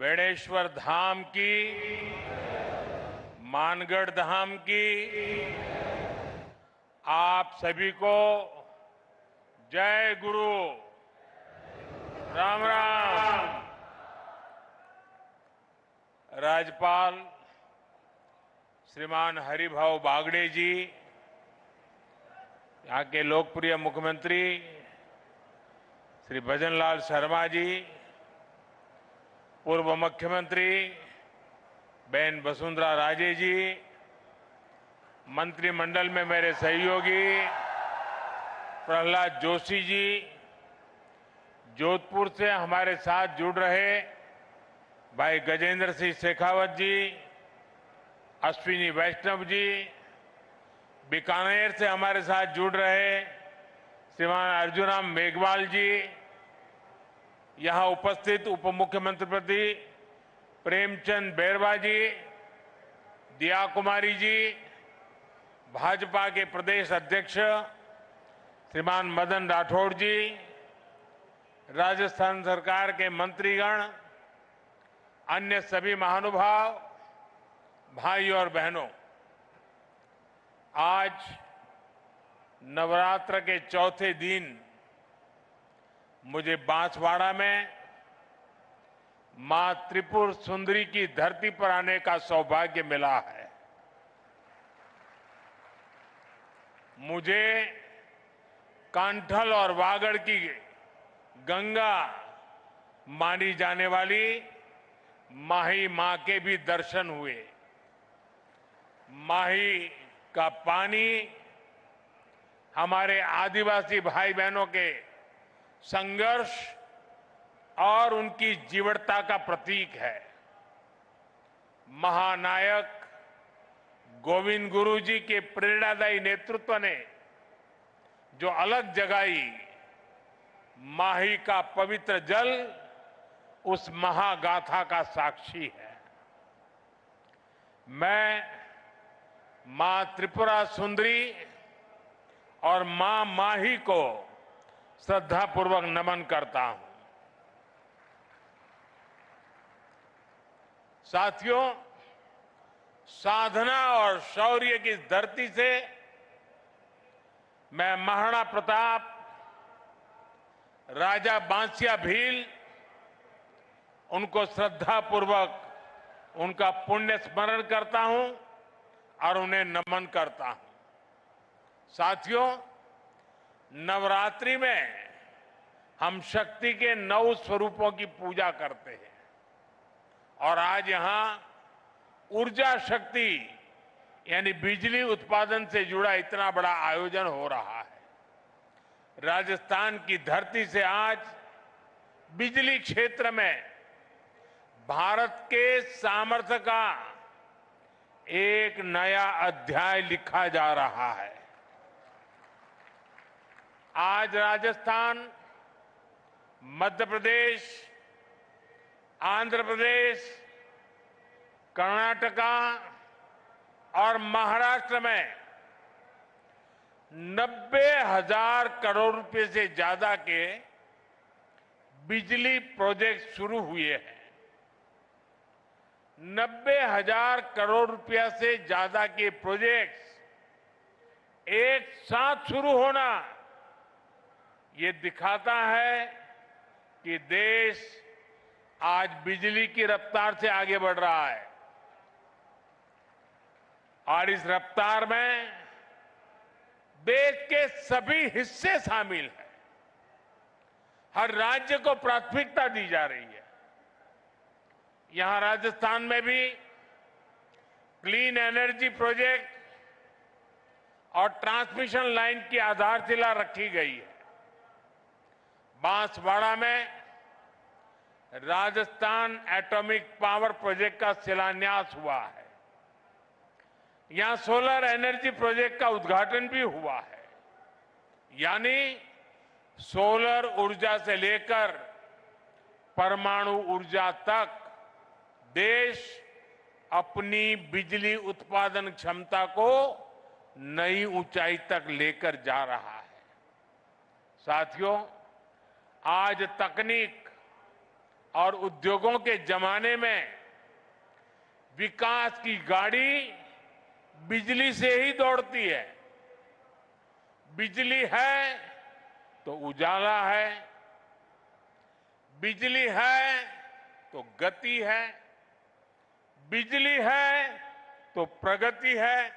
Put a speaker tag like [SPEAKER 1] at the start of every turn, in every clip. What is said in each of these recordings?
[SPEAKER 1] बेड़ेश्वर धाम की, मानगढ़ धाम की आप सभी को जय गुरु। राम राम। राज्यपाल श्रीमान हरिभाऊ बागड़े जी, यहाँ के लोकप्रिय मुख्यमंत्री श्री भजनलाल शर्मा जी, पूर्व मुख्यमंत्री बहन वसुंधरा राजे जी, मंत्रिमंडल में मेरे सहयोगी प्रहलाद जोशी जी, जोधपुर से हमारे साथ जुड़ रहे भाई गजेंद्र सिंह शेखावत जी, अश्विनी वैष्णव जी, बीकानेर से हमारे साथ जुड़ रहे श्रीमान अर्जुनराम मेघवाल जी, यहां उपस्थित उप मुख्यमंत्री पति प्रेमचंद बैरवा जी, दिया कुमारी जी, भाजपा के प्रदेश अध्यक्ष श्रीमान मदन राठौड़ जी, राजस्थान सरकार के मंत्रीगण, अन्य सभी महानुभाव, भाई और बहनों, आज नवरात्र के चौथे दिन मुझे बांसवाड़ा में मां त्रिपुर सुंदरी की धरती पर आने का सौभाग्य मिला है। मुझे कांठल और वागड़ की गंगा मानी जाने वाली माही मां के भी दर्शन हुए। माही का पानी हमारे आदिवासी भाई बहनों के संघर्ष और उनकी जीवटता का प्रतीक है। महानायक गोविंद गुरु जी के प्रेरणादायी नेतृत्व ने जो अलग जगाई, माही का पवित्र जल उस महागाथा का साक्षी है। मैं मां त्रिपुरा सुंदरी और मां माही को श्रद्धापूर्वक नमन करता हूं। साथियों, साधना और शौर्य की धरती से मैं महाराणा प्रताप, राजा बांसिया भील, उनको श्रद्धापूर्वक उनका पुण्य स्मरण करता हूं और उन्हें नमन करता हूं। साथियों, नवरात्रि में हम शक्ति के 9 स्वरूपों की पूजा करते हैं और आज यहां ऊर्जा शक्ति यानी बिजली उत्पादन से जुड़ा इतना बड़ा आयोजन हो रहा है। राजस्थान की धरती से आज बिजली क्षेत्र में भारत के सामर्थ्य का एक नया अध्याय लिखा जा रहा है। आज राजस्थान, मध्य प्रदेश, आंध्र प्रदेश, कर्नाटका और महाराष्ट्र में 90,000 करोड़ रुपए से ज्यादा के बिजली प्रोजेक्ट शुरू हुए हैं। 90,000 करोड़ रुपया से ज्यादा के प्रोजेक्ट्स एक साथ शुरू होना ये दिखाता है कि देश आज बिजली की रफ्तार से आगे बढ़ रहा है और इस रफ्तार में देश के सभी हिस्से शामिल हैं। हर राज्य को प्राथमिकता दी जा रही है। यहां राजस्थान में भी क्लीन एनर्जी प्रोजेक्ट और ट्रांसमिशन लाइन की आधारशिला रखी गई है। बांसवाड़ा में राजस्थान एटॉमिक पावर प्रोजेक्ट का शिलान्यास हुआ है। यहां सोलर एनर्जी प्रोजेक्ट का उद्घाटन भी हुआ है। यानी सोलर ऊर्जा से लेकर परमाणु ऊर्जा तक देश अपनी बिजली उत्पादन क्षमता को नई ऊंचाई तक लेकर जा रहा है। साथियों, आज तकनीक और उद्योगों के जमाने में विकास की गाड़ी बिजली से ही दौड़ती है। बिजली है तो उजाला है, बिजली है तो गति है, बिजली है तो प्रगति है,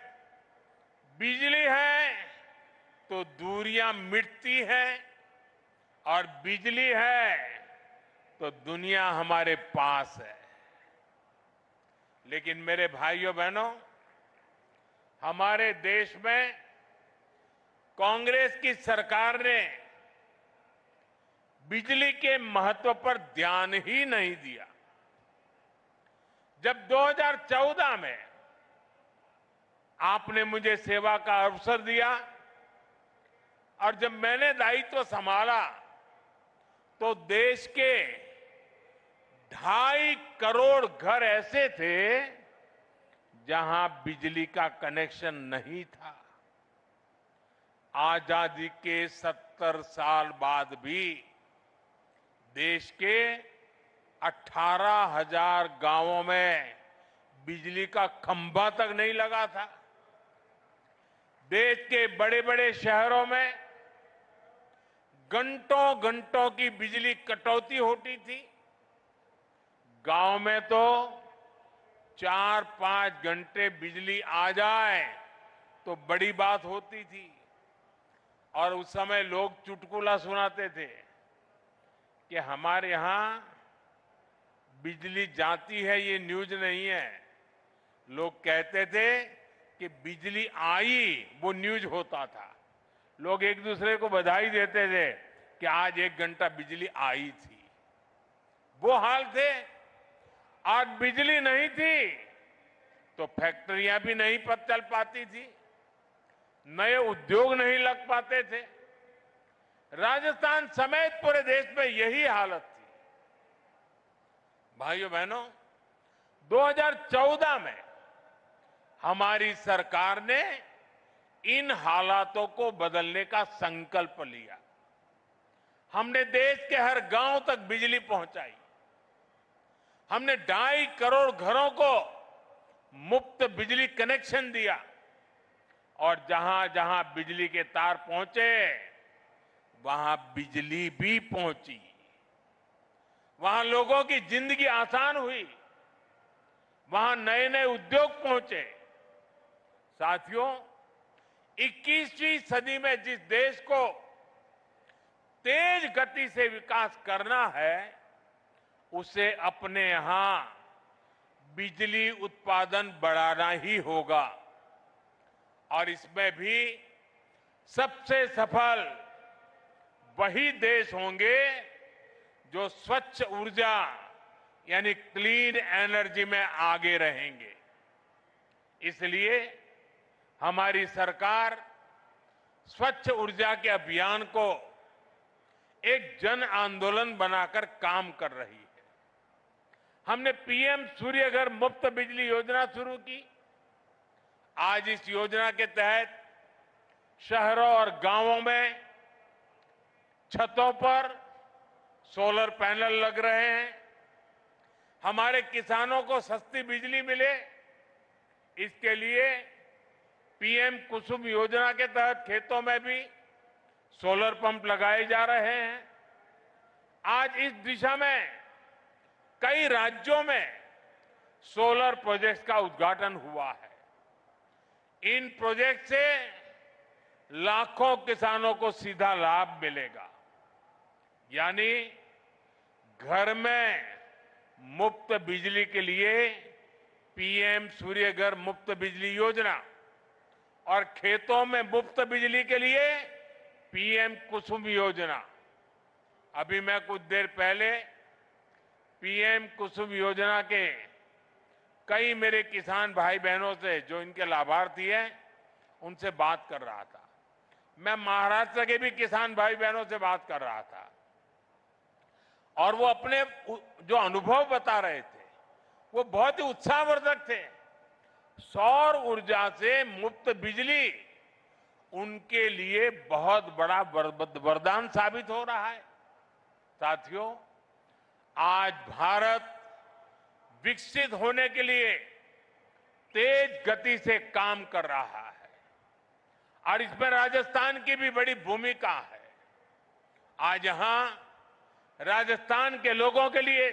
[SPEAKER 1] बिजली है तो दूरियां मिटती हैं और बिजली है तो दुनिया हमारे पास है। लेकिन मेरे भाइयों बहनों, हमारे देश में कांग्रेस की सरकार ने बिजली के महत्व पर ध्यान ही नहीं दिया। जब 2014 में आपने मुझे सेवा का अवसर दिया और जब मैंने दायित्व संभाला तो देश के 2.5 करोड़ घर ऐसे थे जहां बिजली का कनेक्शन नहीं था। आजादी के 70 साल बाद भी देश के 18,000 गांवों में बिजली का खंभा तक नहीं लगा था। देश के बड़े बड़े शहरों में घंटों घंटों की बिजली कटौती होती थी। गांव में तो 4-5 घंटे बिजली आ जाए तो बड़ी बात होती थी और उस समय लोग चुटकुला सुनाते थे कि हमारे यहां बिजली जाती है, ये न्यूज नहीं है। लोग कहते थे कि बिजली आई वो न्यूज होता था। लोग एक दूसरे को बधाई देते थे कि आज 1 घंटा बिजली आई थी। वो हाल थे। आज बिजली नहीं थी तो फैक्ट्रियां भी नहीं चल पाती थी, नए उद्योग नहीं लग पाते थे। राजस्थान समेत पूरे देश में यही हालत थी। भाइयों बहनों, 2014 में हमारी सरकार ने इन हालातों को बदलने का संकल्प लिया। हमने देश के हर गांव तक बिजली पहुंचाई। हमने 2.5 करोड़ घरों को मुफ्त बिजली कनेक्शन दिया और जहां जहां बिजली के तार पहुंचे वहां बिजली भी पहुंची। वहां लोगों की जिंदगी आसान हुई, वहां नए नए उद्योग पहुंचे। साथियों, 21वीं सदी में जिस देश को तेज गति से विकास करना है उसे अपने यहां बिजली उत्पादन बढ़ाना ही होगा और इसमें भी सबसे सफल वही देश होंगे जो स्वच्छ ऊर्जा यानी क्लीन एनर्जी में आगे रहेंगे। इसलिए हमारी सरकार स्वच्छ ऊर्जा के अभियान को एक जन आंदोलन बनाकर काम कर रही है। हमने पीएम सूर्यघर मुफ्त बिजली योजना शुरू की। आज इस योजना के तहत शहरों और गांवों में छतों पर सोलर पैनल लग रहे हैं। हमारे किसानों को सस्ती बिजली मिले, इसके लिए पीएम कुसुम योजना के तहत खेतों में भी सोलर पंप लगाए जा रहे हैं। आज इस दिशा में कई राज्यों में सोलर प्रोजेक्ट्स का उद्घाटन हुआ है। इन प्रोजेक्ट से लाखों किसानों को सीधा लाभ मिलेगा, यानी घर में मुफ्त बिजली के लिए पीएम सूर्यघर मुफ्त बिजली योजना और खेतों में मुफ्त बिजली के लिए पीएम कुसुम योजना। अभी मैं कुछ देर पहले पीएम कुसुम योजना के कई मेरे किसान भाई बहनों से जो इनके लाभार्थी हैं उनसे बात कर रहा था। मैं महाराष्ट्र के भी किसान भाई बहनों से बात कर रहा था और वो अपने जो अनुभव बता रहे थे वो बहुत ही उत्साहवर्धक थे। सौर ऊर्जा से मुफ्त बिजली उनके लिए बहुत बड़ा वरदान साबित हो रहा है। साथियों, आज भारत विकसित होने के लिए तेज गति से काम कर रहा है और इसमें राजस्थान की भी बड़ी भूमिका है। आज यहां राजस्थान के लोगों के लिए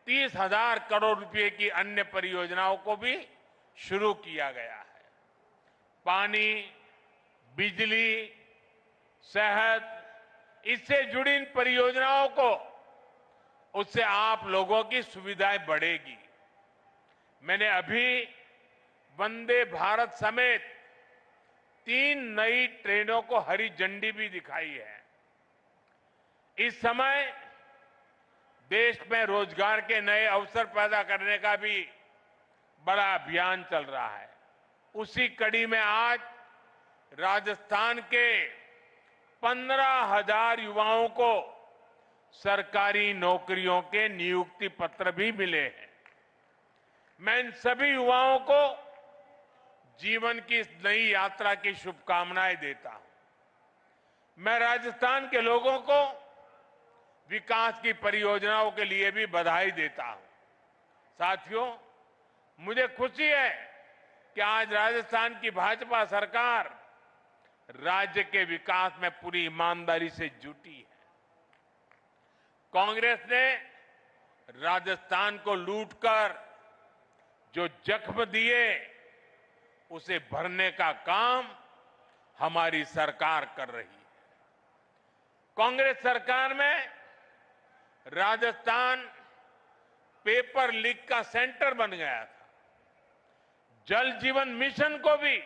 [SPEAKER 1] 30,000 करोड़ रुपए की अन्य परियोजनाओं को भी शुरू किया गया है। पानी, बिजली, सेहत, इससे जुड़ी इन परियोजनाओं को उससे आप लोगों की सुविधाएं बढ़ेगी। मैंने अभी वंदे भारत समेत 3 नई ट्रेनों को हरी झंडी भी दिखाई है। इस समय देश में रोजगार के नए अवसर पैदा करने का भी बड़ा अभियान चल रहा है। उसी कड़ी में आज राजस्थान के 15,000 युवाओं को सरकारी नौकरियों के नियुक्ति पत्र भी मिले हैं। मैं इन सभी युवाओं को जीवन की इस नई यात्रा की शुभकामनाएं देता हूं। मैं राजस्थान के लोगों को विकास की परियोजनाओं के लिए भी बधाई देता हूं। साथियों, मुझे खुशी है कि आज राजस्थान की भाजपा सरकार राज्य के विकास में पूरी ईमानदारी से जुटी है। कांग्रेस ने राजस्थान को लूटकर जो जख्म दिए उसे भरने का काम हमारी सरकार कर रही है। कांग्रेस सरकार में राजस्थान पेपर लीक का सेंटर बन गया था। जल जीवन मिशन को भी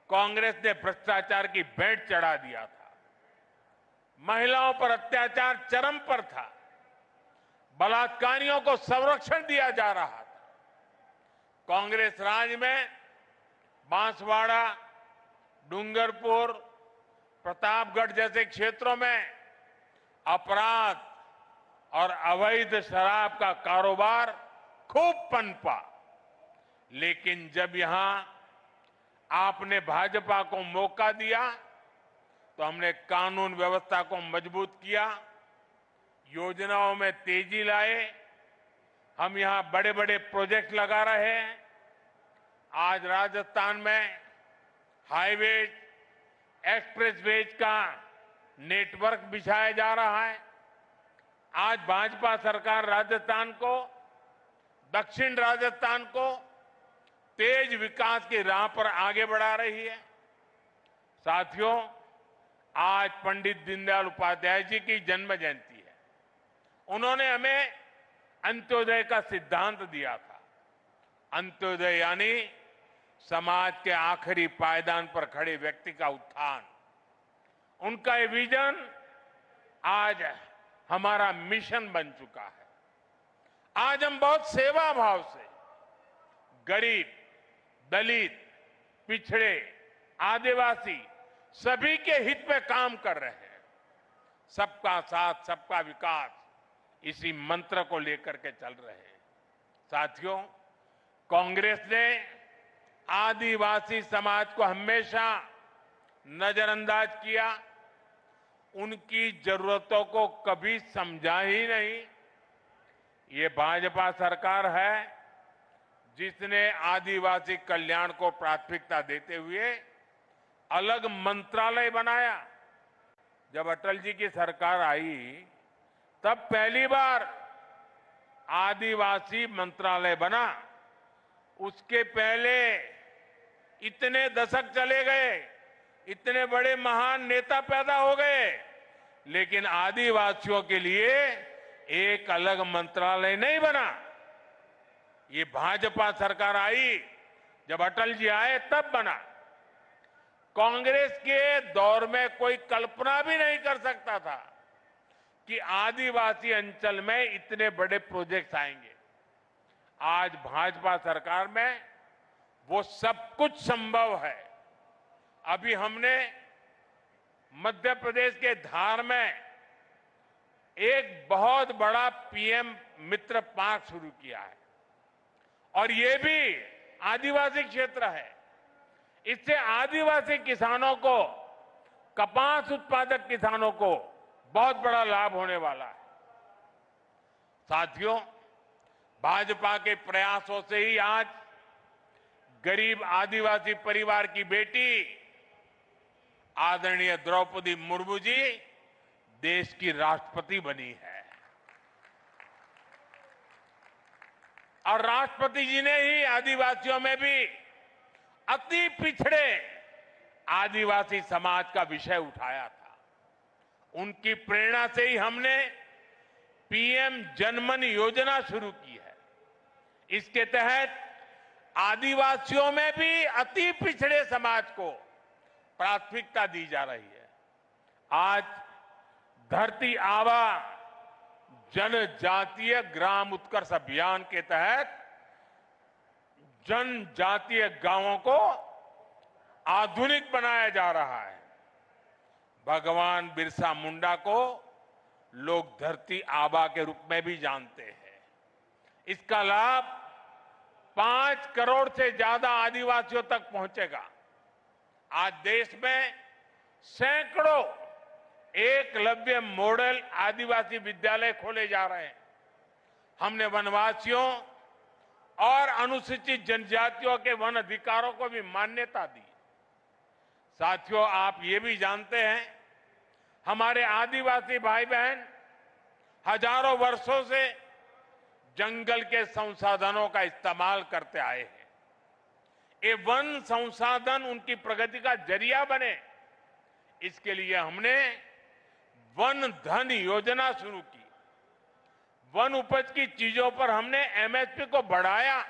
[SPEAKER 1] कांग्रेस ने भ्रष्टाचार की भेंट चढ़ा दिया था। महिलाओं पर अत्याचार चरम पर था। बलात्कारियों को संरक्षण दिया जा रहा था। कांग्रेस राज में बांसवाड़ा, डूंगरपुर, प्रतापगढ़ जैसे क्षेत्रों में अपराध और अवैध शराब का कारोबार खूब पनपा। लेकिन जब यहां आपने भाजपा को मौका दिया तो हमने कानून व्यवस्था को मजबूत किया, योजनाओं में तेजी लाए। हम यहां बड़े बड़े प्रोजेक्ट लगा रहे हैं। आज राजस्थान में हाईवेज, एक्सप्रेसवेज का नेटवर्क बिछाया जा रहा है। आज भाजपा सरकार राजस्थान को, दक्षिण राजस्थान को तेज विकास की राह पर आगे बढ़ा रही है। साथियों, आज पंडित दीनदयाल उपाध्याय जी की जन्म जयंती है। उन्होंने हमें अंत्योदय का सिद्धांत दिया था। अंत्योदय यानी समाज के आखिरी पायदान पर खड़े व्यक्ति का उत्थान। उनका ये विजन आज हमारा मिशन बन चुका है। आज हम बहुत सेवा भाव से गरीब, दलित, पिछड़े, आदिवासी सभी के हित में काम कर रहे हैं। सबका साथ, सबका विकास, इसी मंत्र को लेकर के चल रहे हैं। साथियों, कांग्रेस ने आदिवासी समाज को हमेशा नजरअंदाज किया। उनकी जरूरतों को कभी समझा ही नहीं। ये भाजपा सरकार है जिसने आदिवासी कल्याण को प्राथमिकता देते हुए अलग मंत्रालय बनाया। जब अटल जी की सरकार आई तब पहली बार आदिवासी मंत्रालय बना। उसके पहले इतने दशक चले गए, इतने बड़े महान नेता पैदा हो गए, लेकिन आदिवासियों के लिए एक अलग मंत्रालय नहीं बना। ये भाजपा सरकार आई, जब अटल जी आए तब बना। कांग्रेस के दौर में कोई कल्पना भी नहीं कर सकता था कि आदिवासी अंचल में इतने बड़े प्रोजेक्ट्स आएंगे। आज भाजपा सरकार में वो सब कुछ संभव है। अभी हमने मध्य प्रदेश के धार में एक बहुत बड़ा पीएम मित्र पार्क शुरू किया है और ये भी आदिवासी क्षेत्र है। इससे आदिवासी किसानों को, कपास उत्पादक किसानों को बहुत बड़ा लाभ होने वाला है। साथियों, भाजपा के प्रयासों से ही आज गरीब आदिवासी परिवार की बेटी आदरणीय द्रौपदी मुर्मू जी देश की राष्ट्रपति बनी है। और राष्ट्रपति जी ने ही आदिवासियों में भी अति पिछड़े आदिवासी समाज का विषय उठाया था। उनकी प्रेरणा से ही हमने पीएम जनमन योजना शुरू की है। इसके तहत आदिवासियों में भी अति पिछड़े समाज को प्राथमिकता दी जा रही है। आज धरती आबा जनजातीय ग्राम उत्कर्ष अभियान के तहत जनजातीय गांवों को आधुनिक बनाया जा रहा है। भगवान बिरसा मुंडा को लोग धरती आबा के रूप में भी जानते हैं। इसका लाभ 5 करोड़ से ज्यादा आदिवासियों तक पहुंचेगा। आज देश में सैकड़ों एकलव्य मॉडल आदिवासी विद्यालय खोले जा रहे हैं। हमने वनवासियों और अनुसूचित जनजातियों के वन अधिकारों को भी मान्यता दी। साथियों, आप ये भी जानते हैं, हमारे आदिवासी भाई बहन हजारों वर्षों से जंगल के संसाधनों का इस्तेमाल करते आए हैं। ये वन संसाधन उनकी प्रगति का जरिया बने, इसके लिए हमने वन धन योजना शुरू की। वन उपज की चीजों पर हमने एमएसपी को बढ़ाया।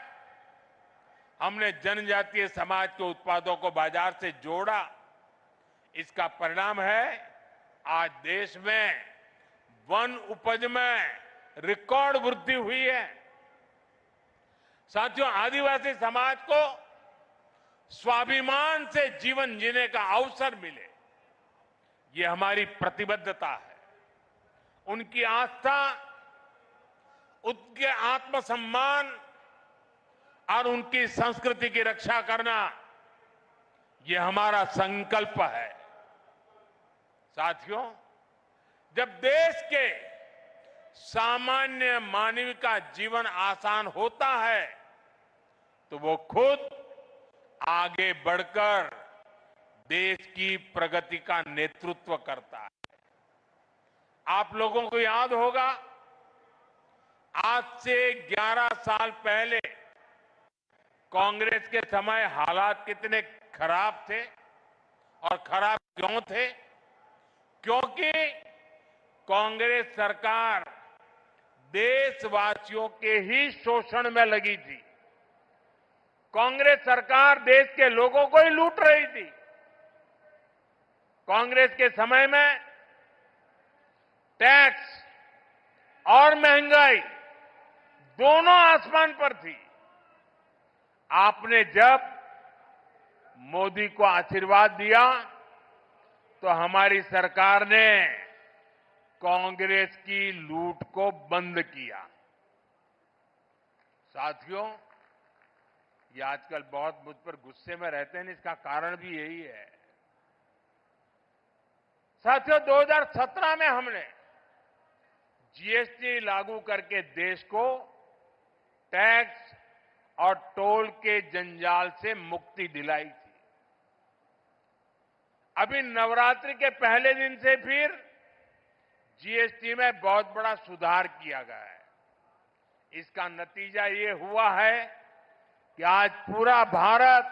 [SPEAKER 1] हमने जनजातीय समाज के उत्पादों को बाजार से जोड़ा। इसका परिणाम है आज देश में वन उपज में रिकॉर्ड वृद्धि हुई है। साथियों, आदिवासी समाज को स्वाभिमान से जीवन जीने का अवसर मिले, ये हमारी प्रतिबद्धता है। उनकी आस्था, उनके आत्मसम्मान और उनकी संस्कृति की रक्षा करना, ये हमारा संकल्प है। साथियों, जब देश के सामान्य मानव का जीवन आसान होता है तो वो खुद आगे बढ़कर देश की प्रगति का नेतृत्व करता है। आप लोगों को याद होगा, आज से 11 साल पहले कांग्रेस के समय हालात कितने खराब थे। और खराब क्यों थे? क्योंकि कांग्रेस सरकार देशवासियों के ही शोषण में लगी थी। कांग्रेस सरकार देश के लोगों को ही लूट रही थी। कांग्रेस के समय में टैक्स और महंगाई दोनों आसमान पर थी। आपने जब मोदी को आशीर्वाद दिया तो हमारी सरकार ने कांग्रेस की लूट को बंद किया। साथियों, ये आजकल बहुत मुझ पर गुस्से में रहते हैं, इसका कारण भी यही है। साथियों, 2017 में हमने जीएसटी लागू करके देश को टैक्स और टोल के जंजाल से मुक्ति दिलाई थी। अभी नवरात्रि के पहले दिन से फिर जीएसटी में बहुत बड़ा सुधार किया गया है। इसका नतीजा ये हुआ है कि आज पूरा भारत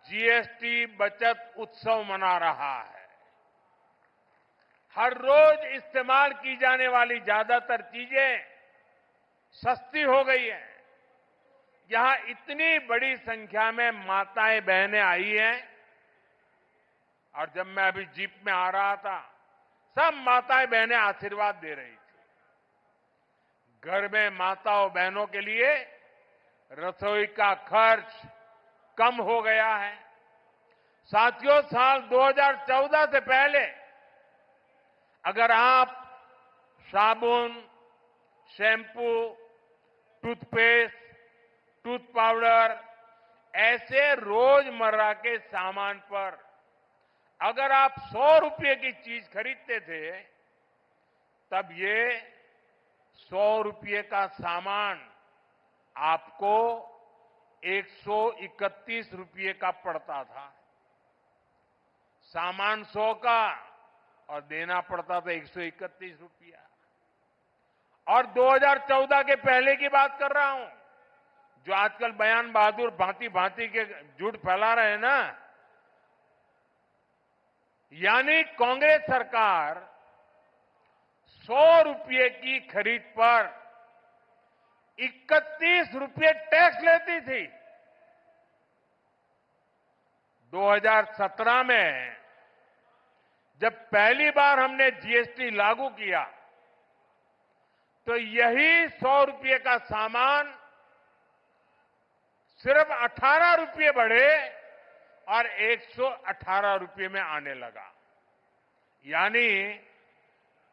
[SPEAKER 1] जीएसटी बचत उत्सव मना रहा है। हर रोज इस्तेमाल की जाने वाली ज्यादातर चीजें सस्ती हो गई हैं। यहां इतनी बड़ी संख्या में माताएं बहनें आई हैं, और जब मैं अभी जीप में आ रहा था, सब माताएं बहनें आशीर्वाद दे रही थी। घर में माताओं बहनों के लिए रसोई का खर्च कम हो गया है। साथियों, साल 2014 से पहले अगर आप साबुन, शैम्पू, टूथपेस्ट, टूथ पाउडर ऐसे रोजमर्रा के सामान पर अगर आप 100 रुपये की चीज खरीदते थे, तब ये 100 रुपये का सामान आपको 131 रुपये का पड़ता था। सामान 100 का और देना पड़ता था 131 रुपया। और 2014 के पहले की बात कर रहा हूं, जो आजकल बयान बहादुर भांति भांति के झूठ फैला रहे हैं ना, यानी कांग्रेस सरकार 100 रुपये की खरीद पर 31 रुपये टैक्स लेती थी। 2017 में जब पहली बार हमने जीएसटी लागू किया तो यही 100 रुपये का सामान सिर्फ 18 रुपये बढ़े और 118 रुपये में आने लगा। यानी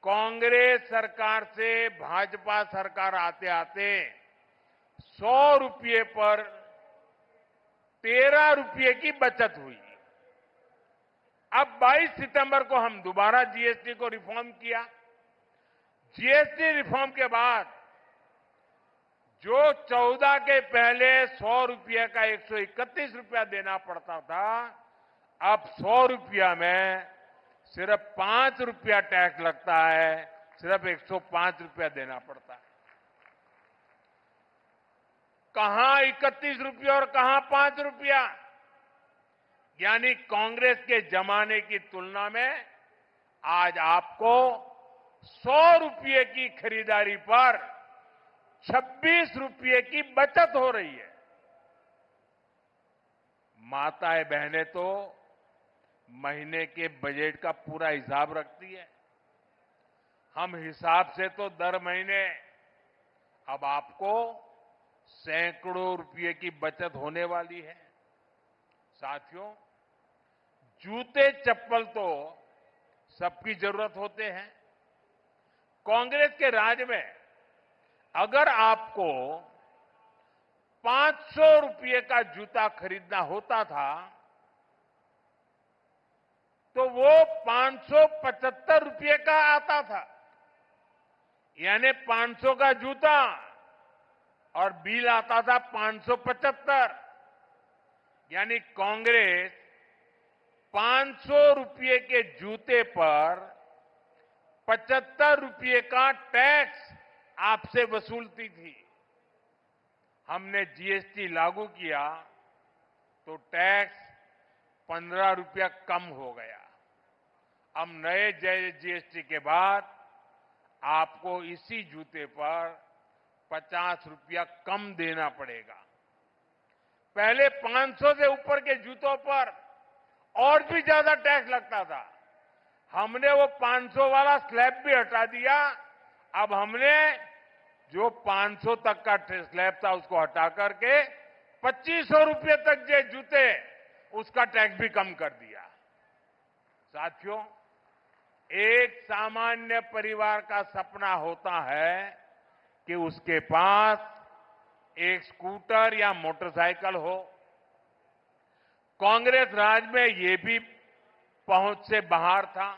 [SPEAKER 1] कांग्रेस सरकार से भाजपा सरकार आते आते 100 रुपये पर 13 रुपये की बचत हुई। अब 22 सितंबर को हम दोबारा जीएसटी को रिफॉर्म किया। जीएसटी रिफॉर्म के बाद जो 14 के पहले 100 रुपये का 131 रुपया देना पड़ता था, अब 100 रुपया में सिर्फ 5 रुपया टैक्स लगता है, सिर्फ 105 रुपया देना पड़ता है। कहां 31 रुपया और कहां 5 रुपया। यानी कांग्रेस के जमाने की तुलना में आज आपको 100 रुपये की खरीदारी पर 26 रुपये की बचत हो रही है। माताएं बहनें तो महीने के बजट का पूरा हिसाब रखती है। हम हिसाब से तो दर महीने अब आपको सैकड़ों रुपये की बचत होने वाली है। साथियों, जूते चप्पल तो सबकी जरूरत होते हैं। कांग्रेस के राज में अगर आपको 500 रुपये का जूता खरीदना होता था तो वो 575 रुपये का आता था। यानी 500 का जूता और बिल आता था 575। यानी कांग्रेस 500 रुपये के जूते पर 75 रुपये का टैक्स आपसे वसूलती थी। हमने जीएसटी लागू किया तो टैक्स 15 रुपया कम हो गया। अब नए जीएसटी के बाद आपको इसी जूते पर 50 रुपया कम देना पड़ेगा। पहले 500 से ऊपर के जूतों पर और भी ज्यादा टैक्स लगता था। हमने वो 500 वाला स्लैब भी हटा दिया। अब हमने जो 500 तक का स्लैब था उसको हटा करके 2500 रुपये तक जो जूते उसका टैक्स भी कम कर दिया। साथियों, एक सामान्य परिवार का सपना होता है कि उसके पास एक स्कूटर या मोटरसाइकिल हो। कांग्रेस राज में ये भी पहुंच से बाहर था।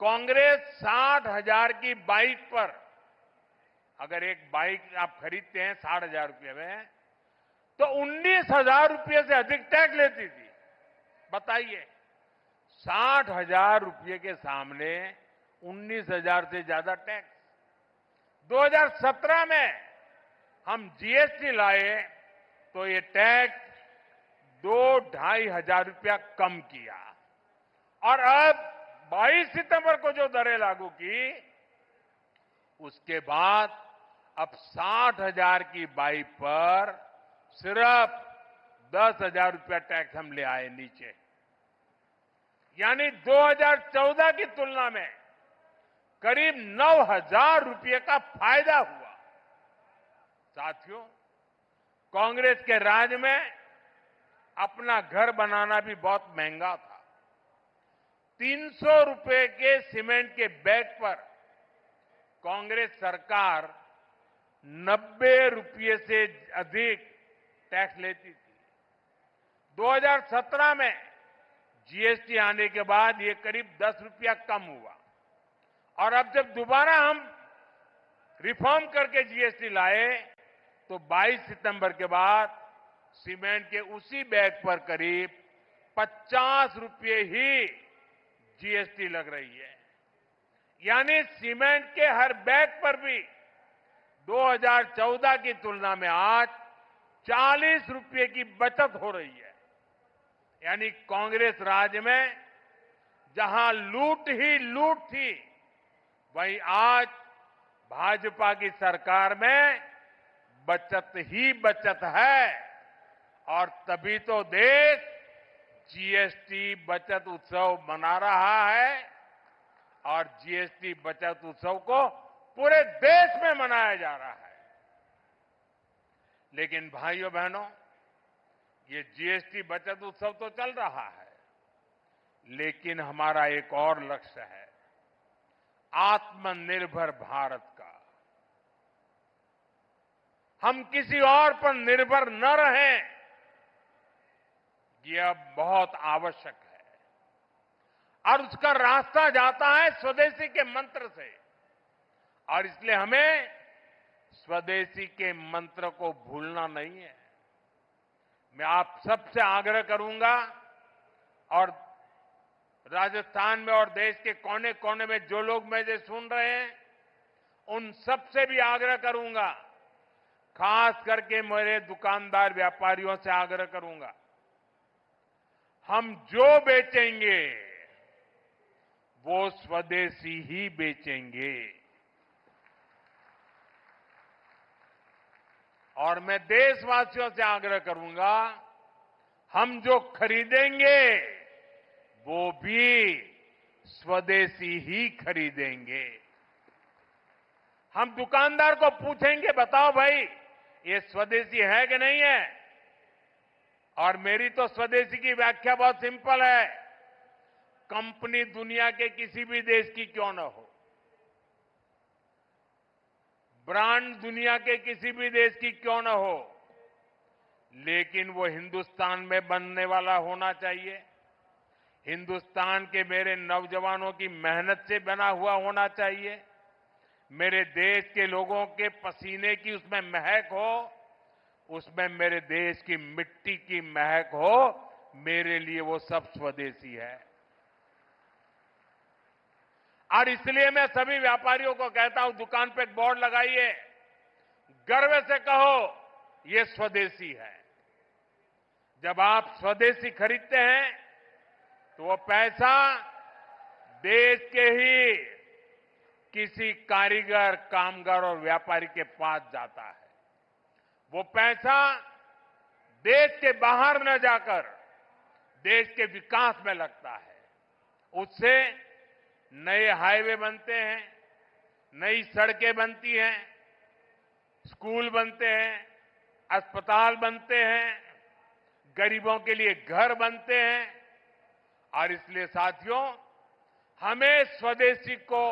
[SPEAKER 1] कांग्रेस 60,000 की बाइक पर, अगर एक बाइक आप खरीदते हैं 60,000 रुपये में, तो 19,000 रुपये से अधिक टैक्स लेती थी। बताइए, 60,000 रुपये के सामने 19,000 से ज्यादा टैक्स। 2017 में हम जीएसटी लाए तो ये टैक्स 2-2.5 हजार रुपया कम किया। और अब 22 सितंबर को जो दरें लागू की, उसके बाद अब 60,000 की बाइक पर सिर्फ 10,000 रुपया टैक्स हम ले आए नीचे। यानी 2014 की तुलना में करीब 9,000 रुपये का फायदा हुआ। साथियों, कांग्रेस के राज में अपना घर बनाना भी बहुत महंगा था। 300 रुपये के सीमेंट के बैग पर कांग्रेस सरकार 90 रुपये से अधिक टैक्स लेती थी। 2017 में जीएसटी आने के बाद ये करीब 10 रुपया कम हुआ। और अब जब दोबारा हम रिफॉर्म करके जीएसटी लाए तो 22 सितंबर के बाद सीमेंट के उसी बैग पर करीब 50 रुपये ही जीएसटी लग रही है। यानी सीमेंट के हर बैग पर भी 2014 की तुलना में आज 40 रुपये की बचत हो रही है। यानी कांग्रेस राज में जहां लूट ही लूट थी, वहीं आज भाजपा की सरकार में बचत ही बचत है। और तभी तो देश जीएसटी बचत उत्सव मना रहा है और जीएसटी बचत उत्सव को पूरे देश में मनाया जा रहा है। लेकिन भाइयों बहनों, ये जीएसटी बचत उत्सव तो चल रहा है, लेकिन हमारा एक और लक्ष्य है, आत्मनिर्भर भारत का। हम किसी और पर निर्भर न रहें, ये अब बहुत आवश्यक है। और उसका रास्ता जाता है स्वदेशी के मंत्र से, और इसलिए हमें स्वदेशी के मंत्र को भूलना नहीं है। मैं आप सबसे आग्रह करूंगा, और राजस्थान में और देश के कोने कोने में जो लोग मुझे सुन रहे हैं, उन सबसे भी आग्रह करूंगा, खास करके मेरे दुकानदार व्यापारियों से आग्रह करूंगा, हम जो बेचेंगे वो स्वदेशी ही बेचेंगे। और मैं देशवासियों से आग्रह करूंगा, हम जो खरीदेंगे वो भी स्वदेशी ही खरीदेंगे। हम दुकानदार को पूछेंगे, बताओ भाई ये स्वदेशी है कि नहीं है? और मेरी तो स्वदेशी की व्याख्या बहुत सिंपल है, कंपनी दुनिया के किसी भी देश की क्यों न हो, ब्रांड दुनिया के किसी भी देश की क्यों न हो, लेकिन वो हिंदुस्तान में बनने वाला होना चाहिए, हिंदुस्तान के मेरे नौजवानों की मेहनत से बना हुआ होना चाहिए, मेरे देश के लोगों के पसीने की उसमें महक हो, उसमें मेरे देश की मिट्टी की महक हो। मेरे लिए वो सब स्वदेशी है। और इसलिए मैं सभी व्यापारियों को कहता हूं, दुकान पे एक बोर्ड लगाइए, गर्व से कहो ये स्वदेशी है। जब आप स्वदेशी खरीदते हैं तो वो पैसा देश के ही किसी कारीगर, कामगार और व्यापारी के पास जाता है। वो पैसा देश के बाहर न जाकर देश के विकास में लगता है। उससे नए हाईवे बनते हैं, नई सड़कें बनती हैं, स्कूल बनते हैं, अस्पताल बनते हैं, गरीबों के लिए घर बनते हैं। और इसलिए साथियों, हमें स्वदेशी को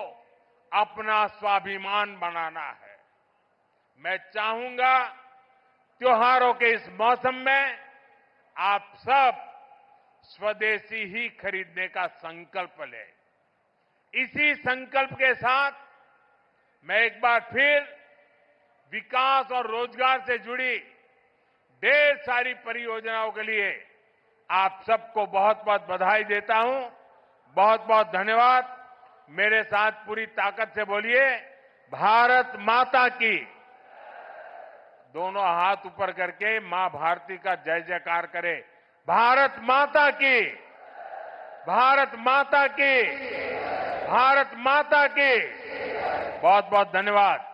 [SPEAKER 1] अपना स्वाभिमान बनाना है। मैं चाहूंगा त्योहारों के इस मौसम में आप सब स्वदेशी ही खरीदने का संकल्प लें। इसी संकल्प के साथ मैं एक बार फिर विकास और रोजगार से जुड़ी ढेर सारी परियोजनाओं के लिए आप सबको बहुत बहुत बधाई देता हूं। बहुत बहुत धन्यवाद। मेरे साथ पूरी ताकत से बोलिए, भारत माता की। दोनों हाथ ऊपर करके मां भारती का जय जयकार करें। भारत माता की, भारत माता की, भारत माता की। बहुत बहुत धन्यवाद।